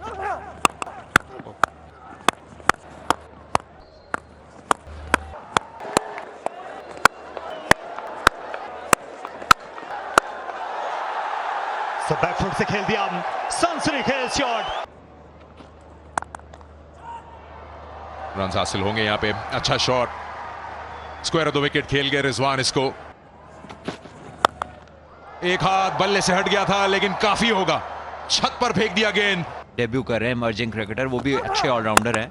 तो बैकफुट से खेल दिया, सनसनी खेल शॉट। रन हासिल होंगे यहाँ पे। अच्छा shot, square of the wicket खेल गए रिजवान इसको। एक हाथ बल्ले से हट गया था लेकिन काफी होगा, छत पर फेंक दिया गेंद। डेब्यू कर रहे हैं इमर्जिंग क्रिकेटर, वो भी अच्छे ऑलराउंडर हैं।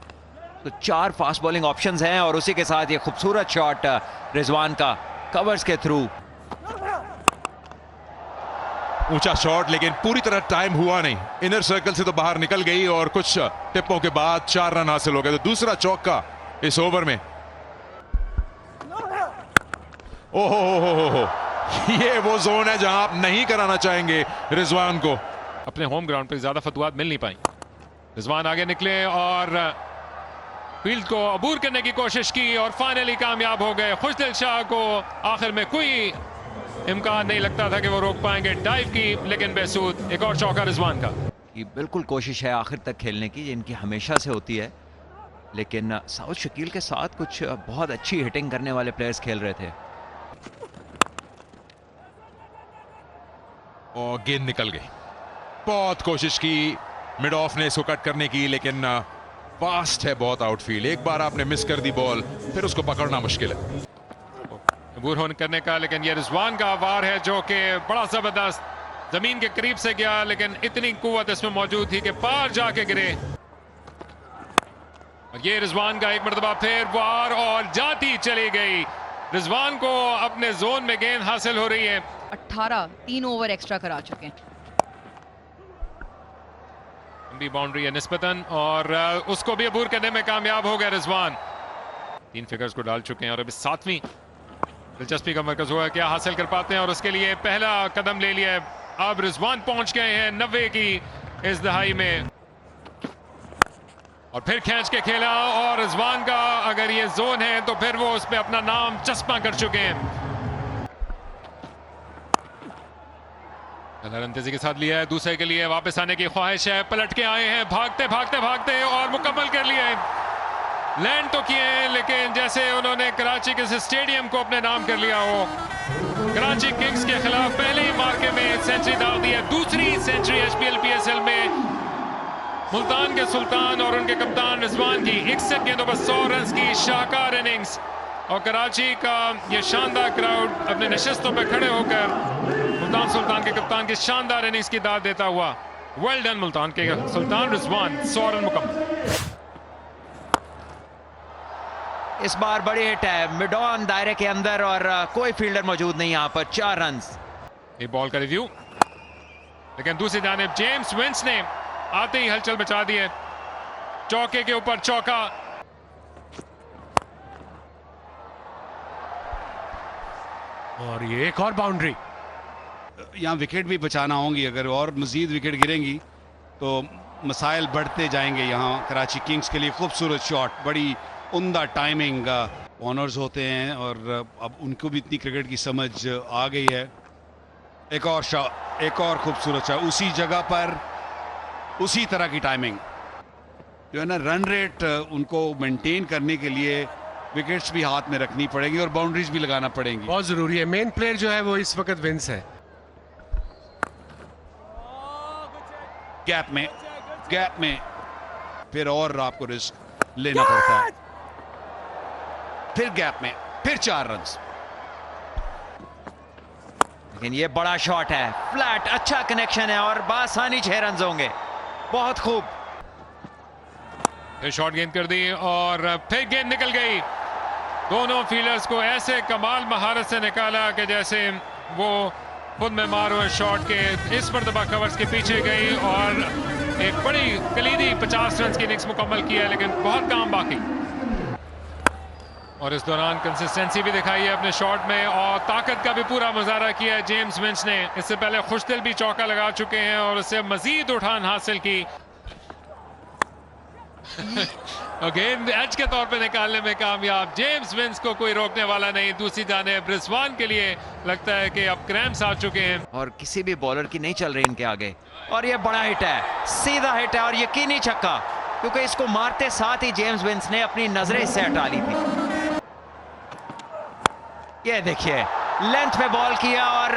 तो 4 फास्ट बॉलिंग ऑप्शंस हैं और उसी के साथ ये खूबसूरत शॉट रिजवान का कवर्स के थ्रू। ऊंचा शॉट लेकिन पूरी तरह टाइम हुआ नहीं, इनर सर्कल से तो बाहर निकल गई और कुछ टिप्पों के बाद 4 रन हासिल हो गए। तो दूसरा चौका इस ओवर में। ओहो, ये वो जोन है जहां आप नहीं कराना चाहेंगे रिजवान को। अपने होम ग्राउंड पे ज्यादा फतवात मिल नहीं पाई। रिजवान आगे निकले और फील्ड को अबूर करने की कोशिश की और फाइनली कामयाब हो गए। खुशदिल शाह को आखिर में कोई इम्कान नहीं लगता था कि वो रोक पाएंगे, डाइव की लेकिन बेसूद। एक और चौका रिजवान का। ये बिल्कुल कोशिश है आखिर तक खेलने की, जिनकी हमेशा से होती है, लेकिन साउथ शकील के साथ कुछ बहुत अच्छी हिटिंग करने वाले प्लेयर्स खेल रहे थे। और गेंद निकल गई। बहुत कोशिश की मिड ऑफ ने इसको कट करने की, लेकिन फास्ट है बहुत आउटफील्ड। एक बार आपने मिस कर दी बॉल, फिर उसको पकड़ना मुश्किल है। अबूर होने करने का, लेकिन ये रिजवान का वार है जो कि बड़ा जबरदस्त जमीन के करीब से गया, लेकिन इतनी कुव्वत इसमें मौजूद थी कि पार जाके गिरे। और ये रिजवान का एक मरतबा फिर वार और जाती चली गई। रिजवान को अपने जोन में गेंद हासिल हो रही है। 18 3 ओवर एक्स्ट्रा करा चुके हैं। लंबी बाउंड्री है निस्बतन और उसको भी अबूर करने में कामयाब हो गया रिजवान। 3 फिगर्स को डाल चुके हैं और अभी 7वीं दिलचस्पी का मरकज हुआ, क्या हासिल कर पाते हैं। और उसके लिए पहला कदम ले लिया है। अब रिजवान पहुंच गए हैं 90 की इस दहाई में और फिर खींच के खेला। और रिजवान का अगर ये जोन है तो फिर वो उस पर अपना नाम चस्पा कर चुके हैं। तेजी के साथ लिया है, दूसरे के लिए वापस आने की ख्वाहिश है। पलट के आए हैं, भागते भागते भागते और मुकम्मल कर लिया है। लैंड तो किए हैं लेकिन जैसे उन्होंने कराची के स्टेडियम को अपने नाम कर लिया हो। कराची किंग्स के खिलाफ पहले ही मार्के में सेंचुरी दाग दी है, दूसरी सेंचुरी एचपीएल पीएसएल में। मुल्तान के सुल्तान और उनके कप्तान रिजवान की 61 गेंदों पर 100 रन की शाहकार इनिंग्स। और कराची का ये शानदार क्राउड अपने नशिस्तों पर खड़े होकर मुल्तान सुल्तान के कप्तान की शानदार इनिंग्स की दाद देता हुआ। वेल डन मुल्तान के सुल्तान रिजवान, 100 रन मुकम्मल। इस बार बड़ी हिट है, मिड ऑन दायरे के अंदर और कोई फील्डर मौजूद नहीं यहाँ पर। 4 रन। एक बॉल का रिव्यू, लेकिन दूसरी जानिब जेम्स विंस ने आते ही हलचल मचा दी है। चौके के ऊपर चौका। और ये एक और बाउंड्री। यहाँ विकेट भी बचाना होंगी, अगर और मजीद विकेट गिरेंगी तो मसाइल बढ़ते जाएंगे यहाँ कराची किंग्स के लिए। खूबसूरत शॉट, बड़ी उम्दा टाइमिंग। ऑनर्स होते हैं और अब उनको भी इतनी क्रिकेट की समझ आ गई है। एक और शॉट, एक और खूबसूरत शॉट, उसी जगह पर उसी तरह की टाइमिंग। जो है ना, रन रेट उनको मेंटेन करने के लिए विकेट्स भी हाथ में रखनी पड़ेगी और बाउंड्रीज भी लगाना पड़ेंगी, बहुत जरूरी है। मेन प्लेयर जो है वो इस वक्त विंस है। गैप में फिर और आपको रिस्क लेना पड़ता है। फिर गैप में फिर 4 रन। लेकिन ये बड़ा शॉट है, फ्लैट, अच्छा कनेक्शन है और बासानी 6 रन होंगे। बहुत खूब। फिर शॉट गेंद कर दी और फिर गेंद निकल गई। दोनों फील्डर्स को ऐसे कमाल महारत से निकाला कि जैसे वो खुद में मारो शॉट के। इस मरतबा कवर्स के पीछे गई और एक बड़ी कलीदी 50 रन की इनिंग्स मुकम्मल किया, लेकिन बहुत काम बाकी। और इस दौरान कंसिस्टेंसी भी दिखाई है अपने शॉट में और ताकत का भी पूरा मुजाहरा किया है जेम्स विंस ने। इससे पहले खुशदिल भी चौका लगा चुके हैं और उससे मजीद उठान हासिल की। गेंद एज के तौर पे निकालने में कामयाब। जेम्स विंस को कोई रोकने वाला नहीं। दूसरी जानिब रिजवान के लिए लगता है कि अब क्रैम्प्स आ चुके हैं और किसी भी बॉलर की नहीं चल रही इनके आगे। और ये बड़ा हिट है, सीधा हिट है और यकीनी छक्का, क्योंकि इसको मारते साथ ही जेम्स विंस ने अपनी नजरें इससे हटा ली थी। ये देखिए लेंथ पे बॉल किया और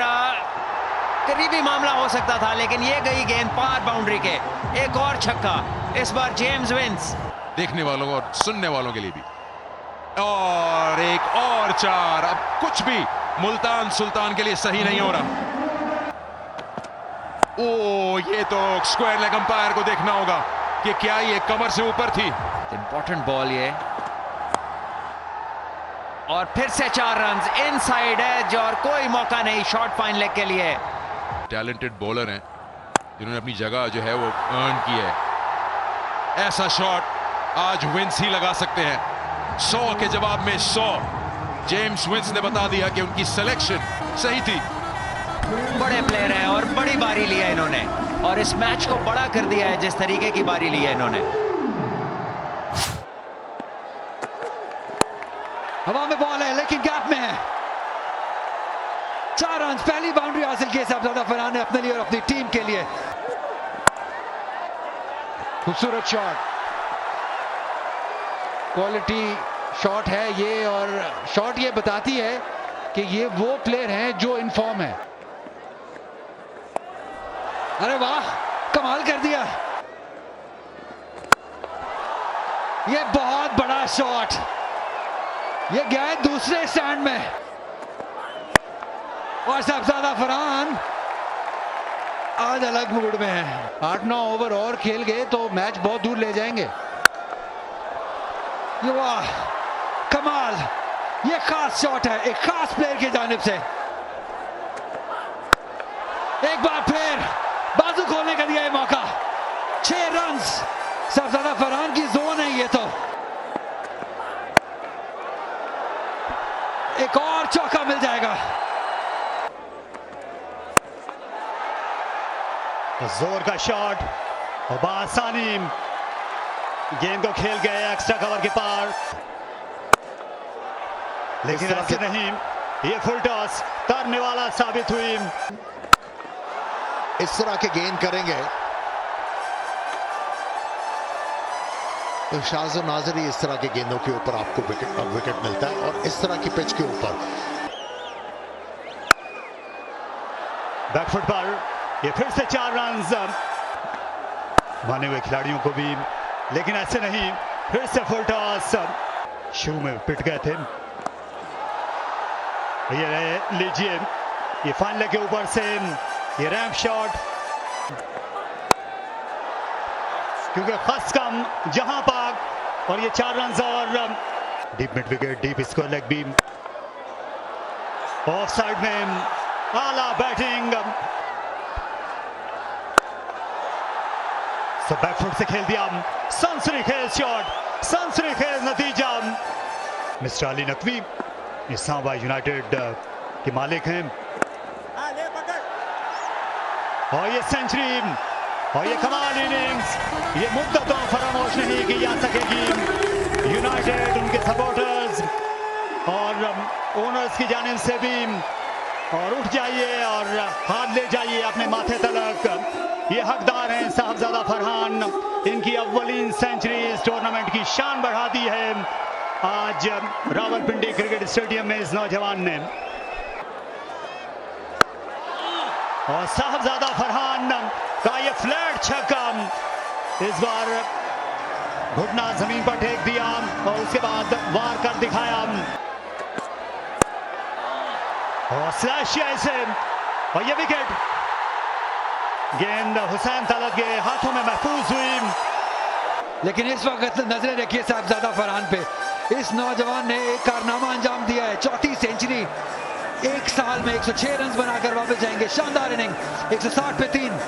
करीबी मामला हो सकता था, लेकिन ये गई गेंद पार बाउंड्री के। एक और छक्का, इस बार जेम्स विंस। देखने वालों और सुनने वालों के लिए भी। और एक और 4। अब कुछ भी मुल्तान सुल्तान के लिए सही नहीं हो रहा। ओ, ये तो स्क्वायर लेग अंपायर को देखना होगा कि क्या ये कमर से ऊपर थी। इंपॉर्टेंट बॉल ये, और फिर से 4 रन इनसाइड एज और कोई मौका नहीं शॉर्ट फाइन लेग के लिए। टैलेंटेड बॉलर हैं जिन्होंने अपनी जगह जो है वो अर्न की है। ऐसा शॉट आज विंस ही लगा सकते हैं। 100 के जवाब में 100। जेम्स विंस ने बता दिया कि उनकी सिलेक्शन सही थी। बड़े प्लेयर हैं और बड़ी बारी ली है इन्होंने, और इस मैच को बड़ा कर दिया है जिस तरीके की बारी ली है इन्होंने। हवा में बॉल है लेकिन गैप में है। 4 रन, पहली बाउंड्री हासिल की साहबजादा फरहान ने अपने लिए और अपनी टीम के लिए। खूबसूरत शॉट, क्वालिटी शॉट है ये, और शॉट ये बताती है कि ये वो प्लेयर हैं जो इन फॉर्म है। अरे वाह, कमाल कर दिया। ये बहुत बड़ा शॉट, ये गया है दूसरे स्टैंड में, और साहबजादा फरहान आज अलग मूड में है। 8-9 ओवर और खेल गए तो मैच बहुत दूर ले जाएंगे। ये वाह, कमाल, ये खास शॉट है एक खास प्लेयर की जानिब से। एक बार फिर बाजू खोलने का दिया है मौका। 6 रन, साहबजादा फरहान की जोन है ये तो। एक और चौका मिल जाएगा। जोर का शॉट और बासानी गेंद को खेल गए एक्स्ट्रा कवर के पार, लेकिन ऐसे नहीं। ये फुल टॉस तरने वाला साबित हुई। इस तरह के गेंद करेंगे तो शाज़ नाज़री इस तरह के गेंदों के ऊपर आपको विकेट मिलता है, और इस तरह की पिच के ऊपर बैकफुट पर ये फिर से 4 रन माने हुए खिलाड़ियों को भी, लेकिन ऐसे नहीं। फिर से फुल टॉस, शू में पिट गए थे। ये रहे, लीजिए ये फाइन लेग के ऊपर से ये रैंप शॉट, क्योंकि खस कम जहां पाक, और ये 4 रन और deep mid wicket, deep square leg भी। ऑफ साइड में आला बैटिंग, बैकफुट से खेल दिया, सेंचुरी खेल शॉट, सेंचुरी खेल नतीजा। मिस्टर अली नकवी इस्लामाबाद यूनाइटेड के मालिक हैं, और ये सेंचुरी और ये कमाल इनिंग्स ये मुद्दतों फरामोश नहीं की जा सकेगी। यूनाइटेड, उनके सपोर्टर्स और ओनर्स की जानिब से भी, और उठ जाइए और हाथ ले जाइए अपने माथे तलक। ये हकदार हैं साहबजादा फरहान, इनकी अव्वलीन सेंचुरी इस टूर्नामेंट की शान बढ़ा दी है आज रावलपिंडी क्रिकेट स्टेडियम में इस नौजवान ने। और साहबजादा फरहान का ये फ्लैट छक्का, इस बार घुटना जमीन पर टेक दिया और उसके बाद वार कर दिखाया, और स्लैश ऐसे, और ये विकेट। गेंद हुसैन तलत के हाथों में महफूज हुई, लेकिन इस वक्त नजरें रखिए साहबजादा फरहान पे। इस नौजवान ने एक कारनामा अंजाम दिया है, चौथी सेंचुरी एक साल में। 106 रन बनाकर वापस जाएंगे। शानदार इनिंग, 160 पे 3।